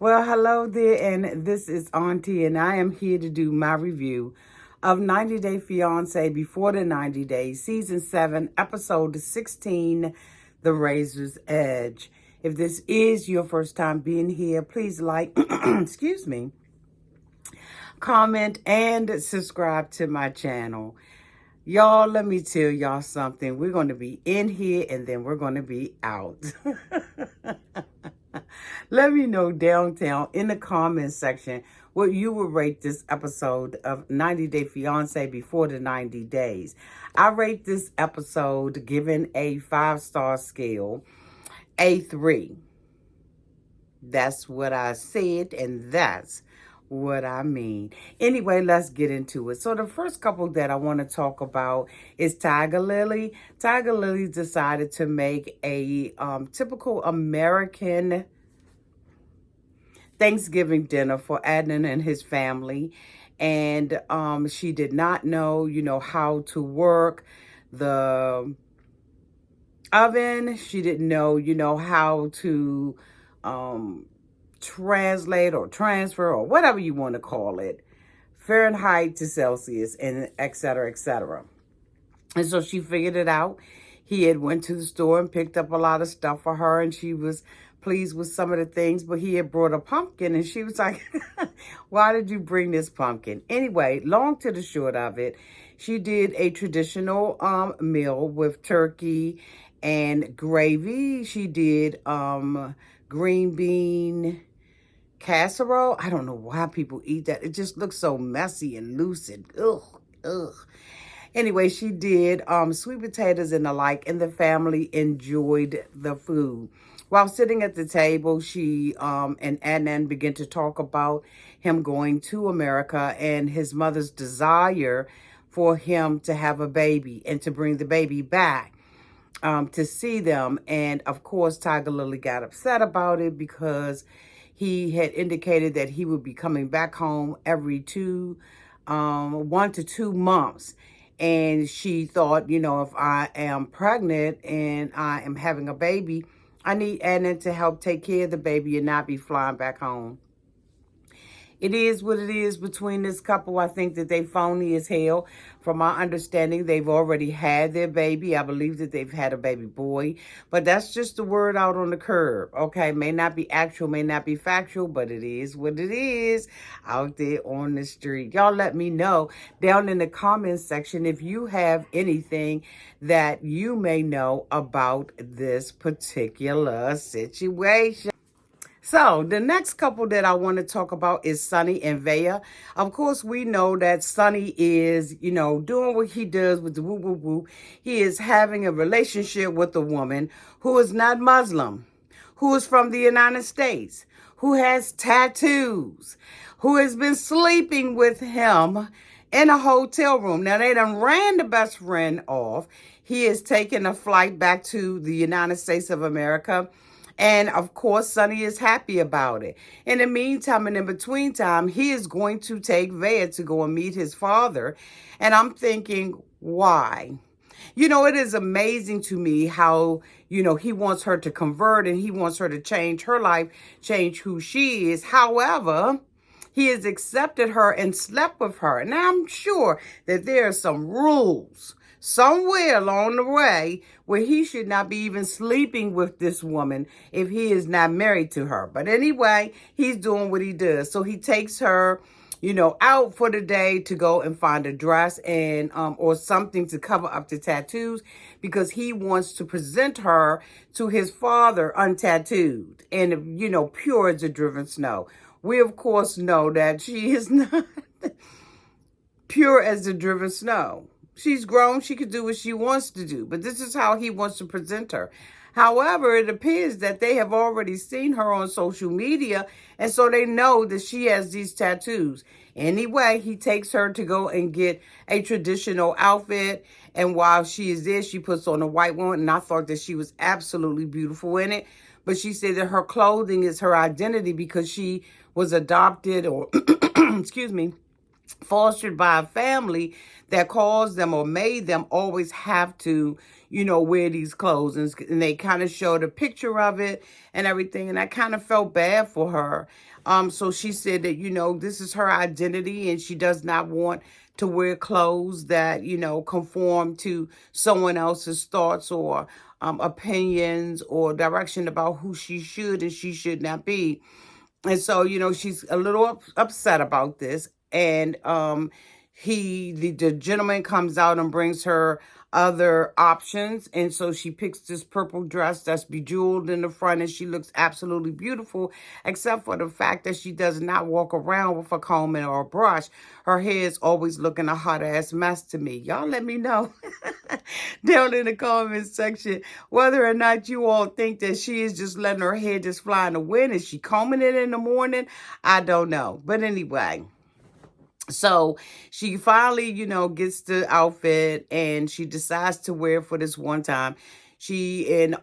Well, hello there, and this is Auntie, and I am here to do my review of 90 Day Fiance Before the 90 Days, Season 7, Episode 16, The Razor's Edge. If this is your first time being here, please like, excuse me, comment, and subscribe to my channel. Y'all, let me tell y'all something. We're going to be in here, and then we're going to be out. Let me know downtown in the comment section what you would rate this episode of 90 Day Fiance Before the 90 Days. I rate this episode, given a 5-star scale, a 3. That's what I said, and that's what I mean. Anyway, let's get into it. So the first couple that I want to talk about is Tiger Lily. Tiger Lily decided to make a typical American Thanksgiving dinner for Adnan and his family. And she did not know, how to work the oven. She didn't know, how to translate or transfer or whatever you want to call it, Fahrenheit to Celsius, and et cetera, et cetera. And so she figured it out. He had went to the store and picked up a lot of stuff for her, and she was pleased with some of the things, but he had brought a pumpkin, and she was like, why did you bring this pumpkin? Anyway, long to the short of it, she did a traditional meal with turkey and gravy. She did green bean casserole. I don't know why people eat that. It just looks so messy and loose and ugh. Anyway, she did sweet potatoes and the like, and the family enjoyed the food. While sitting at the table, she and Adnan began to talk about him going to America and his mother's desire for him to have a baby and to bring the baby back to see them. And of course, Tiger Lily got upset about it because he had indicated that he would be coming back home every 1 to 2 months. And she thought, if I am pregnant and I am having a baby, I need Adnan to help take care of the baby and not be flying back home. It is what it is between this couple. I think that they phony as hell. From my understanding, they've already had their baby. I believe that they've had a baby boy. But that's just the word out on the curb, okay? May not be actual, may not be factual, but it is what it is out there on the street. Y'all let me know down in the comments section if you have anything that you may know about this particular situation. So the next couple that I want to talk about is Sonny and Veah. Of course, we know that Sonny is, doing what he does with the woo-woo-woo. He is having a relationship with a woman who is not Muslim, who is from the United States, who has tattoos, who has been sleeping with him in a hotel room. Now, they done ran the best friend off. He is taking a flight back to the United States of America. And of course, Sonny is happy about it. In the meantime and in between time, he is going to take Veah to go and meet his father. And I'm thinking, why? It is amazing to me how, he wants her to convert and he wants her to change her life, change who she is. However, he has accepted her and slept with her. Now, I'm sure that there are some rules somewhere along the way where he should not be even sleeping with this woman if he is not married to her. But anyway, he's doing what he does. So he takes her, out for the day to go and find a dress and or something to cover up the tattoos because he wants to present her to his father untattooed and, pure as the driven snow. We, of course, know that she is not pure as the driven snow. She's grown. She can do what she wants to do. But this is how he wants to present her. However, it appears that they have already seen her on social media. And so they know that she has these tattoos. Anyway, he takes her to go and get a traditional outfit. And while she is there, she puts on a white one. And I thought that she was absolutely beautiful in it. But she said that her clothing is her identity because she was adopted or, excuse me, fostered by a family that caused them or made them always have to, wear these clothes. And they kind of showed a picture of it and everything. And I kind of felt bad for her. So she said that, this is her identity and she does not want to wear clothes that, conform to someone else's thoughts or opinions or direction about who she should and she should not be. And so, she's a little upset about this. And the gentleman comes out and brings her other options. And so she picks this purple dress that's bejeweled in the front, and she looks absolutely beautiful, except for the fact that she does not walk around with a comb or a brush. Her hair is always looking a hot ass mess to me. Y'all let me know down in the comments section whether or not you all think that she is just letting her hair just fly in the wind. Is she combing it in the morning? I don't know. But anyway. So she finally, gets the outfit and she decides to wear it for this one time. She and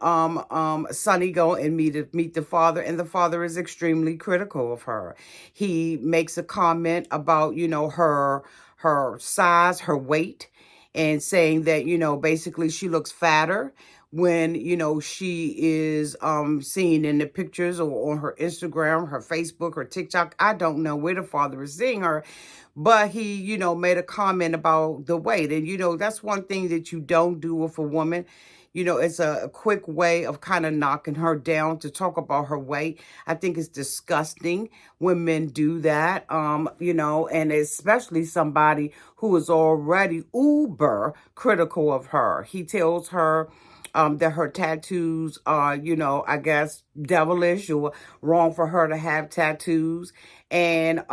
Sonny go and meet the father, and the father is extremely critical of her. He makes a comment about, her size, her weight, and saying that, basically she looks fatter when, she is seen in the pictures or on her Instagram, her Facebook, her TikTok. I don't know where the father is seeing her, but he, made a comment about the weight. And, that's one thing that you don't do with a woman. It's a quick way of kind of knocking her down to talk about her weight. I think it's disgusting when men do that, and especially somebody who is already uber critical of her. He tells her that her tattoos are, I guess, devilish or wrong for her to have tattoos. And,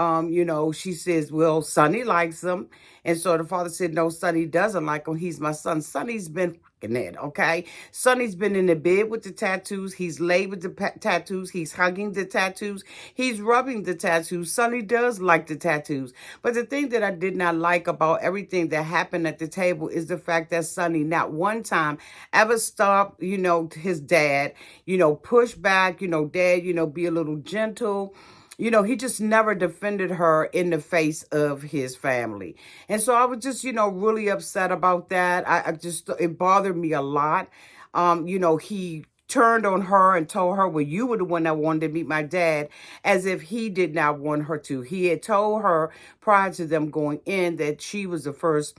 she says, well, Sonny likes them. And so the father said, no, Sonny doesn't like him. He's my son. Sonny's been it, okay? Sonny's been in the bed with the tattoos. He's laid with the tattoos. He's hugging the tattoos. He's rubbing the tattoos. Sonny does like the tattoos. But the thing that I did not like about everything that happened at the table is the fact that Sonny not one time ever stopped, his dad, push back, dad, be a little gentle. He just never defended her in the face of his family. And so I was just, really upset about that. It bothered me a lot. He turned on her and told her, well, you were the one that wanted to meet my dad, as if he did not want her to. He had told her prior to them going in that she was the first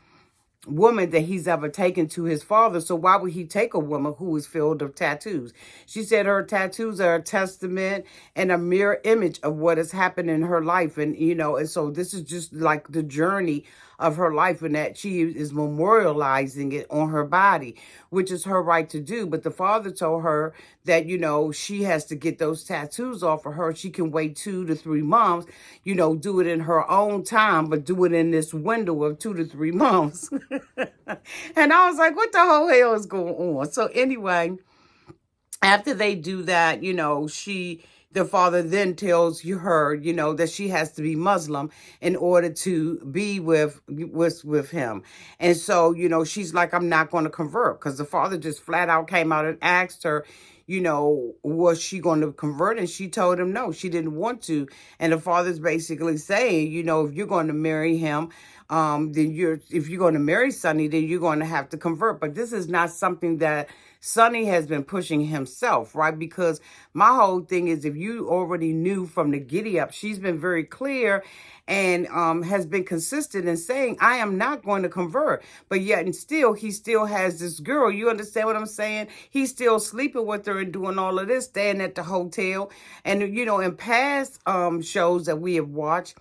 woman that he's ever taken to his father. So why would he take a woman who is filled of tattoos? She said her tattoos are a testament and a mirror image of what has happened in her life. And, and so this is just like the journey of her life, and that she is memorializing it on her body, which is her right to do. But the father told her that, she has to get those tattoos off of her. She can wait 2 to 3 months, do it in her own time, but do it in this window of 2 to 3 months. And I was like, what the whole hell is going on? So anyway, after they do that, the father then tells her, that she has to be Muslim in order to be with him. And so, she's like, I'm not going to convert, because the father just flat out came out and asked her, was she going to convert? And she told him no, she didn't want to. And the father's basically saying, if you're going to marry him, if you're going to marry Sonny, then you're going to have to convert. But this is not something that Sonny has been pushing himself, right? Because my whole thing is, if you already knew from the giddy up, she's been very clear and has been consistent in saying, I am not going to convert. But yet and still, he still has this girl. You understand what I'm saying? He's still sleeping with her and doing all of this, staying at the hotel. And, in past shows that we have watched,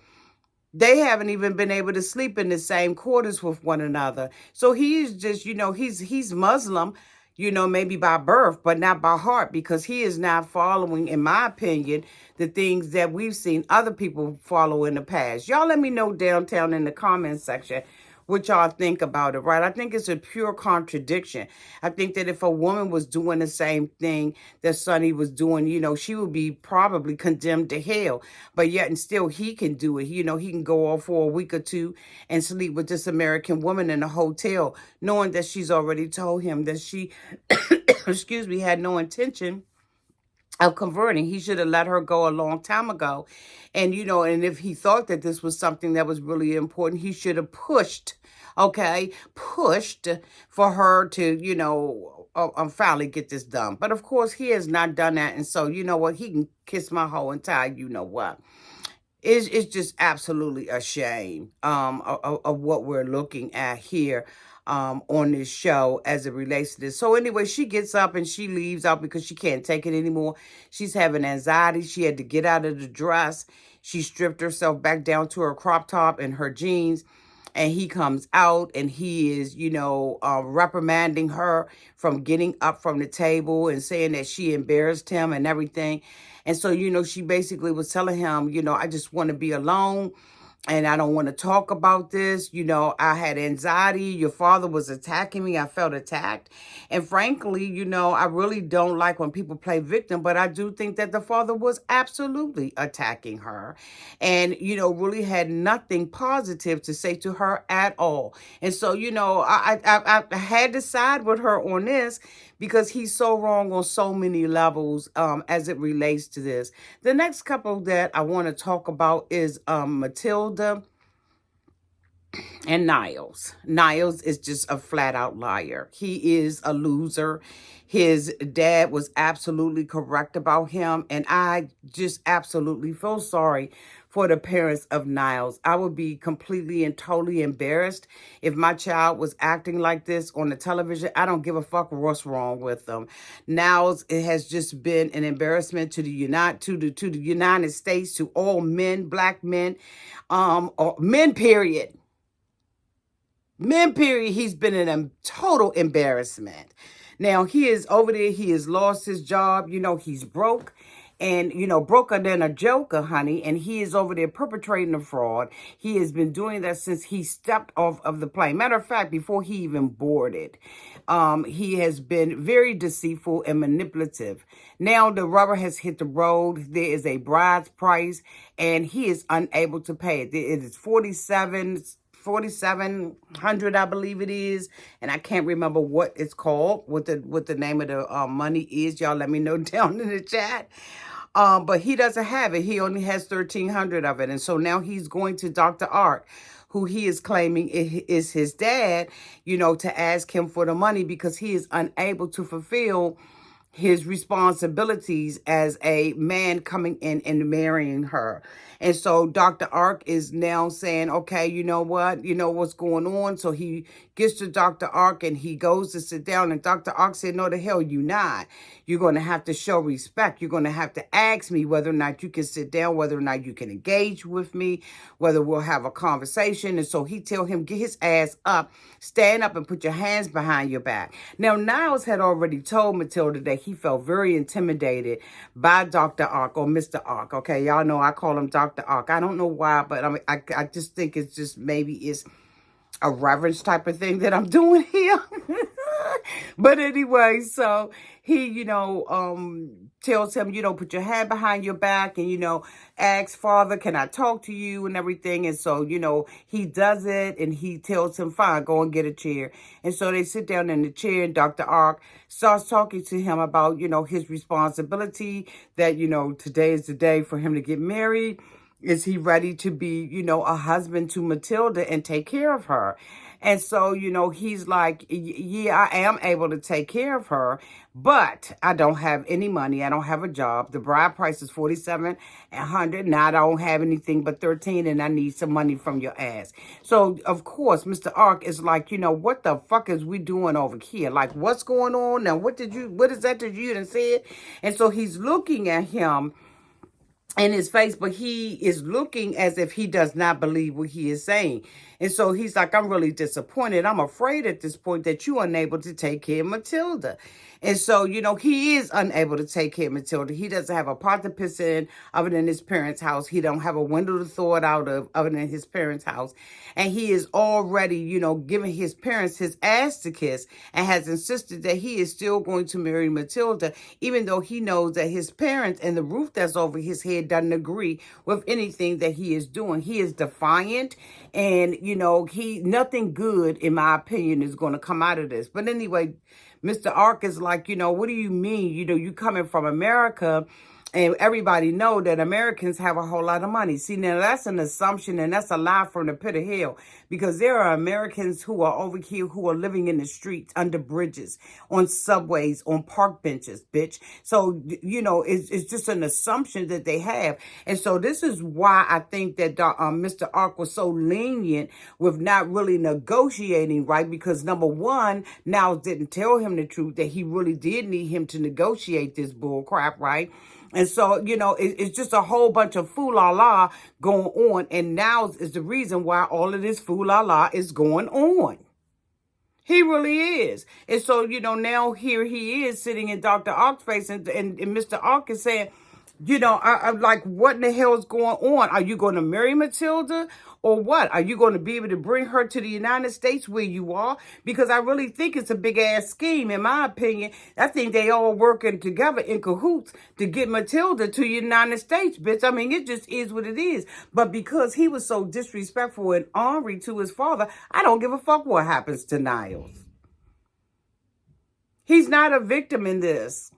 they haven't even been able to sleep in the same quarters with one another. So he's just, he's Muslim, maybe by birth, but not by heart, because he is not following, in my opinion, the things that we've seen other people follow in the past. Y'all let me know downtown in the comment section what y'all think about it, right? I think it's a pure contradiction. I think that if a woman was doing the same thing that Sonny was doing, she would be probably condemned to hell. But yet and still, he can do it. He can go off for a week or two and sleep with this American woman in a hotel, knowing that she's already told him that she, excuse me, had no intention of converting. He should have let her go a long time ago. And, and if he thought that this was something that was really important, he should have pushed for her to, finally get this done. But of course, he has not done that. And so, you know what? He can kiss my whole entire, what. It's just absolutely a shame of what we're looking at here on this show as it relates to this. So anyway, she gets up and she leaves out because she can't take it anymore. She's having anxiety. She had to get out of the dress. She stripped herself back down to her crop top and her jeans. And he comes out and he is, reprimanding her from getting up from the table and saying that she embarrassed him and everything. And so, she basically was telling him, I just want to be alone. And I don't want to talk about this. I had anxiety. Your father was attacking me. I felt attacked. And frankly, I really don't like when people play victim, but I do think that the father was absolutely attacking her and, really had nothing positive to say to her at all. And so, I had to side with her on this because he's so wrong on so many levels as it relates to this. The next couple that I want to talk about is Matilda and Niles. Niles is just a flat out liar. He is a loser. His dad was absolutely correct about him. And I just absolutely feel sorry for the parents of Niles. I would be completely and totally embarrassed if my child was acting like this on the television. I don't give a fuck what's wrong with them. Niles, it has just been an embarrassment to the United States, to all men, black men, or men, period. Men, period, he's been in a total embarrassment. Now, he is over there. He has lost his job. He's broke. And, broker than a joker, honey. And he is over there perpetrating a fraud. He has been doing that since he stepped off of the plane. Matter of fact, before he even boarded, he has been very deceitful and manipulative. Now the rubber has hit the road. There is a bride's price, and he is unable to pay it. It is $4,700, I believe it is, and I can't remember what it's called, what the name of the money is. Y'all let me know down in the chat. But he doesn't have it. He only has 1,300 of it, and so now he's going to Dr. Ark, who he is claiming is his dad, to ask him for the money because he is unable to fulfill his responsibilities as a man coming in and marrying her. And so Dr. Ark is now saying, okay, you know what? You know what's going on? So he gets to Dr. Ark and he goes to sit down. And Dr. Ark said, no, the hell you not. You're going to have to show respect. You're going to have to ask me whether or not you can sit down, whether or not you can engage with me, whether we'll have a conversation. And so he tell him, get his ass up, stand up and put your hands behind your back. Now, Niles had already told Matilda that he felt very intimidated by Dr. Ark or Mr. Ark. Okay, y'all know I call him Dr. Ark. I don't know why, but I just think it's just maybe it's a reverence type of thing that I'm doing here. But anyway, so he, tells him, put your hand behind your back and, ask Father, can I talk to you and everything? And so, he does it and he tells him, fine, go and get a chair. And so they sit down in the chair and Dr. Ark starts talking to him about, his responsibility that, today is the day for him to get married. Is he ready to be, a husband to Matilda and take care of her? And so, he's like, yeah, I am able to take care of her, but I don't have any money. I don't have a job. The bride price is $4,700. Now I don't have anything but 13, and I need some money from your ass. So, of course, Mr. Ark is like, what the fuck is we doing over here? Like, what's going on now? What is that you done said? And so he's looking at him in his face, but he is looking as if he does not believe what he is saying. And so he's like, I'm really disappointed. I'm afraid at this point that you're unable to take care of Matilda. And so, he is unable to take care of Matilda. He doesn't have a pot to piss in other than his parents' house. He don't have a window to throw it out of other than his parents' house. And he is already, giving his parents his ass to kiss and has insisted that he is still going to marry Matilda, even though he knows that his parents and the roof that's over his head doesn't agree with anything that he is doing. He is defiant and, nothing good, in my opinion, is going to come out of this. But anyway, Mr. Ark is like, what do you mean? You coming from America, and everybody know that Americans have a whole lot of money. See, now that's an assumption, and that's a lie from the pit of hell, because there are Americans who are over here who are living in the streets, under bridges, on subways, on park benches, bitch. So, it's just an assumption that they have. And so this is why I think that Mr. Ark was so lenient with not really negotiating, right? Because number one, Niles didn't tell him the truth, that he really did need him to negotiate this bull crap, right? And so, it's just a whole bunch of fool-la-la going on. And now is the reason why all of this fool-la-la is going on. He really is. And so, now here he is sitting in Dr. Ark's face, and Mr. Ark is saying, I'm like, what in the hell is going on? Are you going to marry Matilda or what? Are you going to be able to bring her to the United States where you are? Because I really think it's a big ass scheme, in my opinion. I think they all working together in cahoots to get Matilda to the United States, bitch. I mean, it just is what it is. But because he was so disrespectful and ornery to his father, I don't give a fuck what happens to Niles. He's not a victim in this.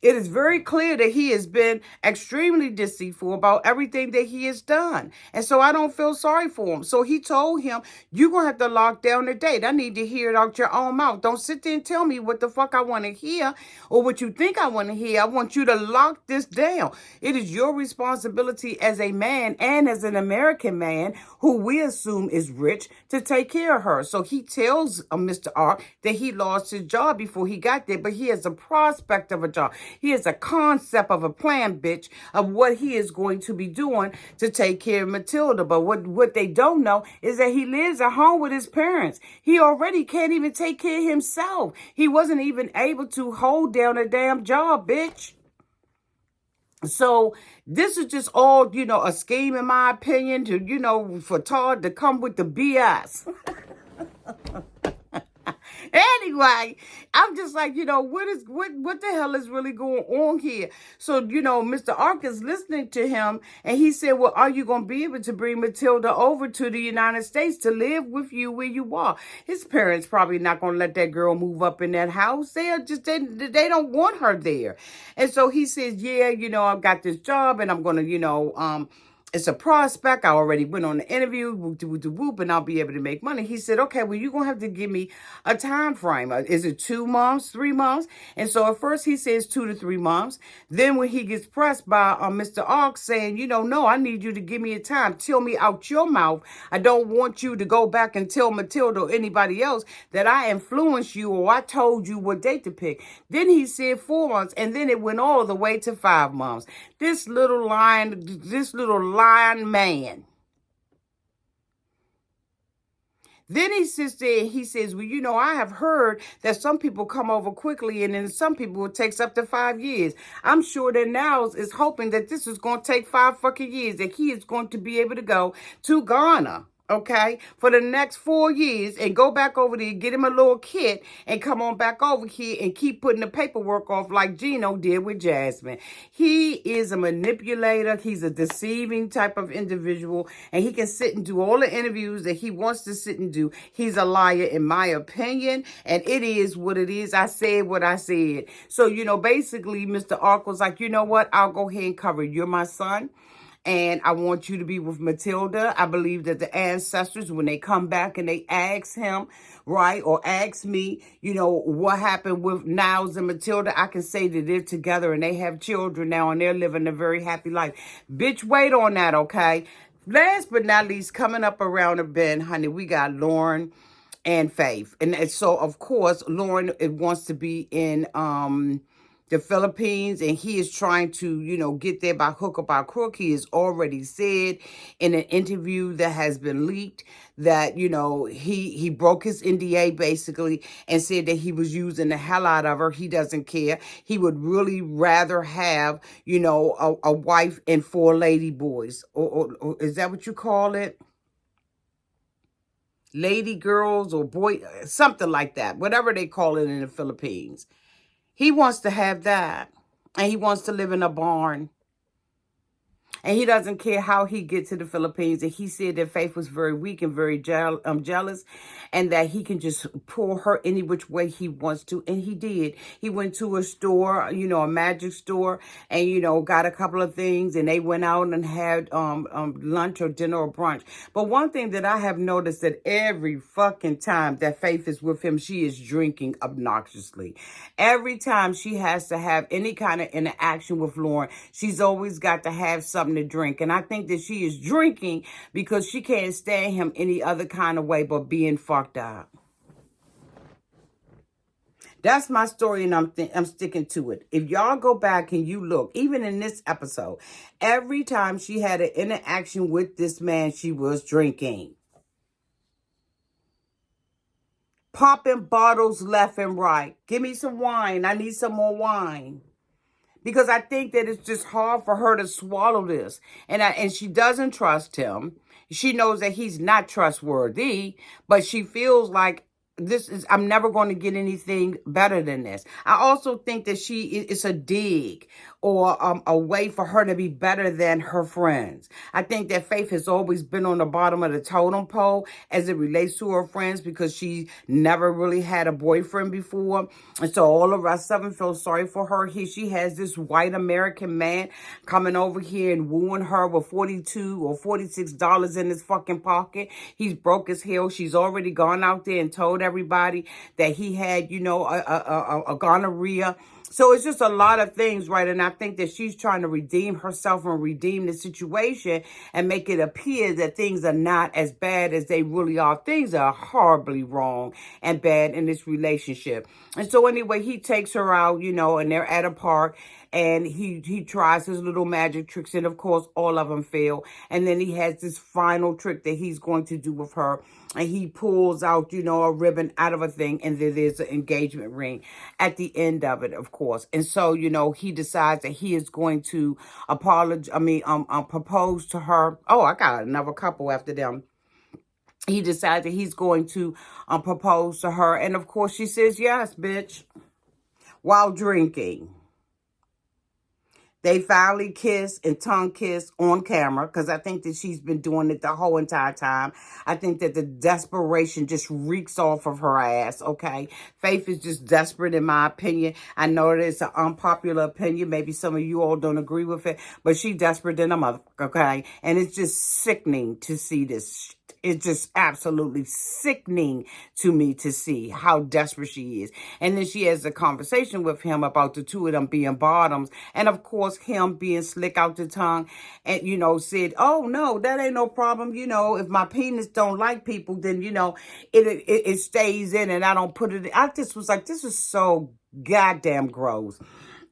It is very clear that he has been extremely deceitful about everything that he has done. And so I don't feel sorry for him. So he told him, you're going to have to lock down the date. I need to hear it out your own mouth. Don't sit there and tell me what the fuck I want to hear or what you think I want to hear. I want you to lock this down. It is your responsibility as a man and as an American man who we assume is rich to take care of her. So he tells Mr. R that he lost his job before he got there, but he has a prospect of a job. He has a concept of a plan, bitch, of what he is going to be doing to take care of Matilda. But what they don't know is that he lives at home with his parents. He already can't even take care of himself. He wasn't even able to hold down a damn job, bitch. So this is just all, a scheme, in my opinion, to, for Todd to come with the BS. Anyway, I'm just like, what the hell is really going on here? So, Mr. Ark is listening to him, and he said, well, are you going to be able to bring Matilda over to the United States to live with you where you are? His parents probably not going to let that girl move up in that house. They don't want her there. And so he says, yeah, I've got this job, and I'm going to, it's a prospect. I already went on the interview, whoop, and I'll be able to make money. He said, okay, well, you're going to have to give me a time frame. Is it 2 months, 3 months? And so at first he says 2 to 3 months. Then when he gets pressed by Mr. Ark saying, no, I need you to give me a time. Tell me out your mouth. I don't want you to go back and tell Matilda or anybody else that I influenced you or I told you what date to pick. Then he said 4 months, and then it went all the way to 5 months. This little lying man. Then he sits there and he says, well, I have heard that some people come over quickly and then some people it takes up to 5 years. I'm sure that Niles is hoping that this is going to take 5 fucking years, that he is going to be able to go to Ghana, okay, for the next 4 years and go back over there, get him a little kit and come on back over here and keep putting the paperwork off like Gino did with Jasmine. He is a manipulator. He's a deceiving type of individual, and he can sit and do all the interviews that he wants to sit and do. He's a liar, in my opinion, and it is what it is. I said what I said. So, basically, Mr. Ark was like, you know what? I'll go ahead and cover. You're my son. And I want you to be with Matilda. I believe that the ancestors, when they come back and they ask him, right, or ask me, what happened with Niles and Matilda, I can say that they're together and they have children now and they're living a very happy life. Bitch, wait on that, okay? Last but not least, coming up around the bend, honey, we got Loren and Faith. And so, of course, Loren wants to be in the Philippines, and he is trying to, get there by hook or by crook. He has already said in an interview that has been leaked that, he broke his NDA basically and said that he was using the hell out of her. He doesn't care. He would really rather have, a wife and 4 lady boys. Or is that what you call it? Lady girls or boy, something like that. Whatever they call it in the Philippines. He wants to have that. And he wants to live in a barn. And he doesn't care how he gets to the Philippines. And he said that Faith was very weak and very jealous, and that he can just pull her any which way he wants to. And he did. He went to a store, a magic store, and, got a couple of things. And they went out and had lunch or dinner or brunch. But one thing that I have noticed that every fucking time that Faith is with him, she is drinking obnoxiously. Every time she has to have any kind of interaction with Loren, she's always got to have something to drink. And I think that she is drinking because she can't stand him any other kind of way but being fucked up. That's my story, and I'm sticking to it. If y'all go back and you look, even in this episode, every time she had an interaction with this man, she was drinking. Popping bottles left and right. Give me some wine. I need some more wine. Because I think that it's just hard for her to swallow this. And she doesn't trust him. She knows that he's not trustworthy, but she feels like I'm never going to get anything better than this. I also think that it's a dig or a way for her to be better than her friends. I think that Faith has always been on the bottom of the totem pole as it relates to her friends because she never really had a boyfriend before. And so all the rest of them feel sorry for her. She has this white American man coming over here and wooing her with $42 or $46 in his fucking pocket. He's broke as hell. She's already gone out there and told everybody that he had, a gonorrhea. So it's just a lot of things, right? And I think that she's trying to redeem herself and redeem the situation and make it appear that things are not as bad as they really are. Things are horribly wrong and bad in this relationship. And so anyway, he takes her out, and they're at a park. And he tries his little magic tricks. And, of course, all of them fail. And then he has this final trick that he's going to do with her. And he pulls out, a ribbon out of a thing. And then there's an engagement ring at the end of it, of course. And so, he decides that he is going to propose to her. Oh, I got another couple after them. He decides that he's going to propose to her. And, of course, she says, yes, bitch, while drinking. They finally kiss and tongue kiss on camera because I think that she's been doing it the whole entire time. I think that the desperation just reeks off of her ass, okay? Faith is just desperate in my opinion. I know that it's an unpopular opinion. Maybe some of you all don't agree with it, but she's desperate than a mother, okay? And it's just sickening to see this. It's just absolutely sickening to me to see how desperate she is. And then she has a conversation with him about the two of them being bottoms. And of course, him being slick out the tongue and, said, oh, no, that ain't no problem. If my penis don't like people, then, it stays in and I don't put it in. I just was like, this is so goddamn gross.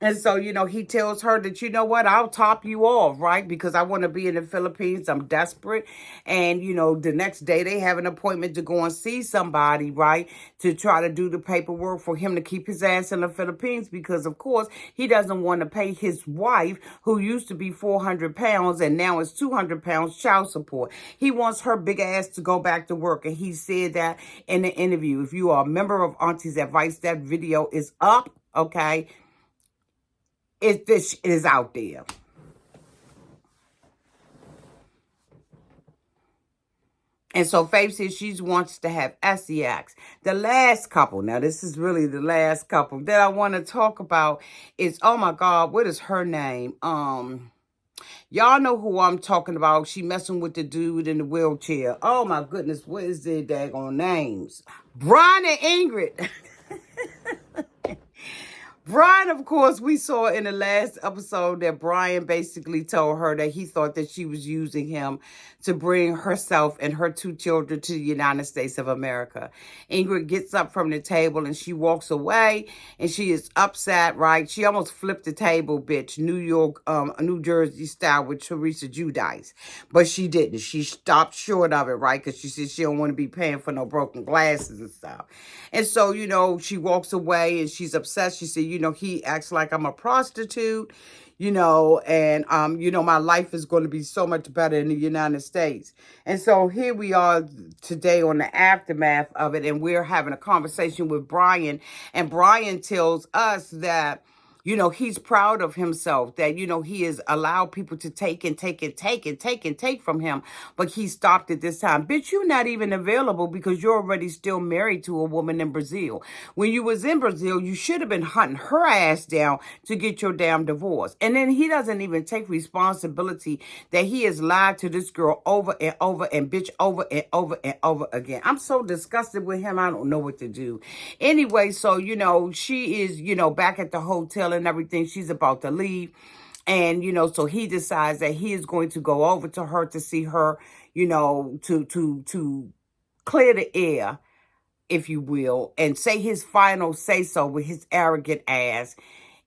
And so, he tells her that, what, I'll top you off, right? Because I want to be in the Philippines. I'm desperate. And, the next day they have an appointment to go and see somebody, right? To try to do the paperwork for him to keep his ass in the Philippines. Because, of course, he doesn't want to pay his wife, who used to be 400 pounds and now is 200 pounds, child support. He wants her big ass to go back to work. And he said that in the interview. If you are a member of Auntie's Advice, that video is up, okay? This is out there. And so Faith says she wants to have sex. The last couple, now this is really the last couple that I want to talk about is, oh my God, what is her name? Y'all know who I'm talking about. She messing with the dude in the wheelchair. Oh my goodness, what is their daggone names? Brian and Ingrid. Brian, of course, we saw in the last episode that Brian basically told her that he thought that she was using him to bring herself and her two children to the United States of America. Ingrid gets up from the table and she walks away and she is upset, right? She almost flipped the table, bitch, New Jersey style with Teresa Giudice. But she didn't. She stopped short of it, right? Because she said she don't want to be paying for no broken glasses and stuff. And so, she walks away and she's upset. She said, he acts like I'm a prostitute, and, my life is going to be so much better in the United States. And so here we are today on the aftermath of it, and we're having a conversation with Brian, and Brian tells us that You know, he's proud of himself that, you know, he has allowed people to take and take and take and take and take from him. But he stopped at this time. Bitch, you're not even available because you're already still married to a woman in Brazil. When you was in Brazil, you should have been hunting her ass down to get your damn divorce. And then he doesn't even take responsibility that he has lied to this girl over and over and bitch over and over and over again. I'm so disgusted with him. I don't know what to do. Anyway, so, you know, she is, you know, back at the hotel and everything. She's about to leave. And, you know, so he decides that he is going to go over to her to see her, you know, to clear the air, if you will, and say his final say-so with his arrogant ass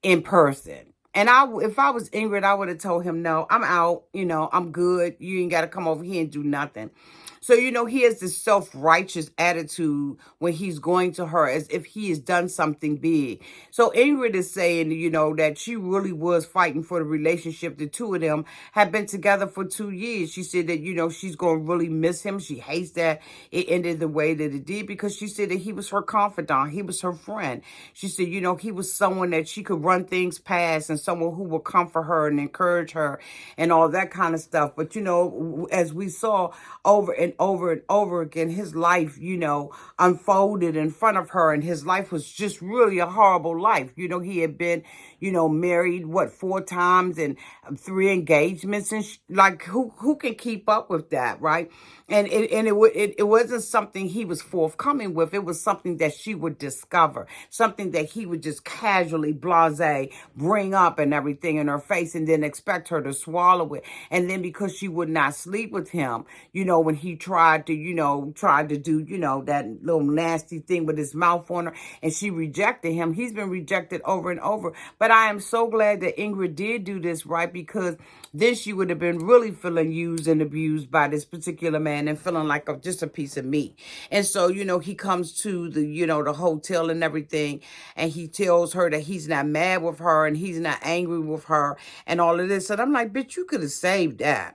in person. And if I was Ingrid, I would have told him, no, I'm out. You know, I'm good. You ain't got to come over here and do nothing. So, you know, he has this self-righteous attitude when he's going to her as if he has done something big. So Ingrid is saying, you know, that she really was fighting for the relationship. The two of them have been together for 2 years. She said that, you know, she's going to really miss him. She hates that it ended the way that it did because she said that he was her confidant. He was her friend. She said, you know, he was someone that she could run things past and someone who would comfort her and encourage her and all that kind of stuff. But, you know, as we saw over and over again, his life, you know, unfolded in front of her, and his life was just really a horrible life. You know, he had been, you know, married, 4 times and 3 engagements, and like, who can keep up with that, right? And it wasn't something he was forthcoming with. It was something that she would discover, something that he would just casually, blasé, bring up and everything in her face, and then expect her to swallow it. And then because she would not sleep with him, you know, when he tried to do, you know, that little nasty thing with his mouth on her, and she rejected him. He's been rejected over and over. But I am so glad that Ingrid did do this, right? Because then she would have been really feeling used and abused by this particular man and feeling like just a piece of meat. And so, you know, he comes to the, you know, the hotel and everything, and he tells her that he's not mad with her and he's not angry with her and all of this. And I'm like, bitch, you could have saved that.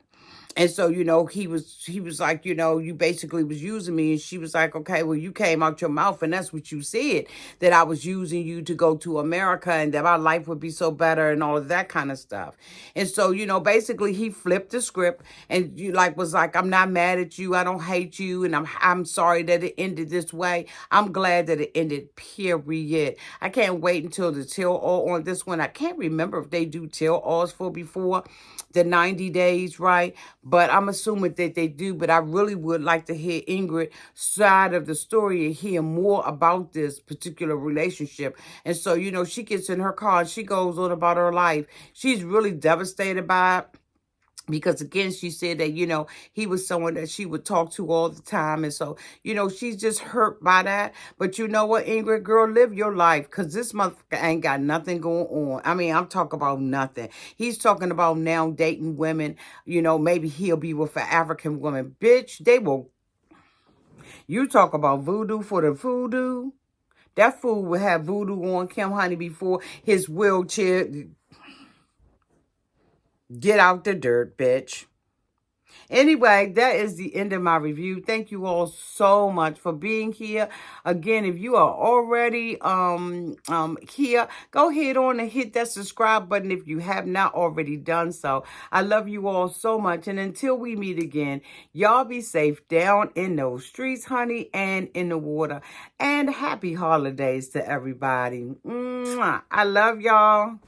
And so, you know, he was like, you know, you basically was using me. And she was like, okay, well, you came out your mouth and that's what you said, that I was using you to go to America and that my life would be so better and all of that kind of stuff. And so, you know, basically he flipped the script and was like, I'm not mad at you. I don't hate you. And I'm sorry that it ended this way. I'm glad that it ended, period. I can't wait until the tell all on this one. I can't remember if they do tell alls for before the 90 days, right? But I'm assuming that they do. But I really would like to hear Ingrid's side of the story and hear more about this particular relationship. And so, you know, she gets in her car and she goes on about her life. She's really devastated by it. Because, again, she said that, you know, he was someone that she would talk to all the time. And so, you know, she's just hurt by that. But you know what, Ingrid, girl, live your life. Because this motherfucker ain't got nothing going on. I mean, I'm talking about nothing. He's talking about now dating women. You know, maybe he'll be with an African woman. Bitch, they will. You talk about voodoo for the voodoo. That fool would have voodoo on Kim Honey before his wheelchair. Get out the dirt, bitch. Anyway, that is the end of my review. Thank you all so much for being here. Again, if you are already here, go ahead on and hit that subscribe button if you have not already done so. I love you all so much. And until we meet again, y'all be safe down in those streets, honey, and in the water. And happy holidays to everybody. Mwah. I love y'all.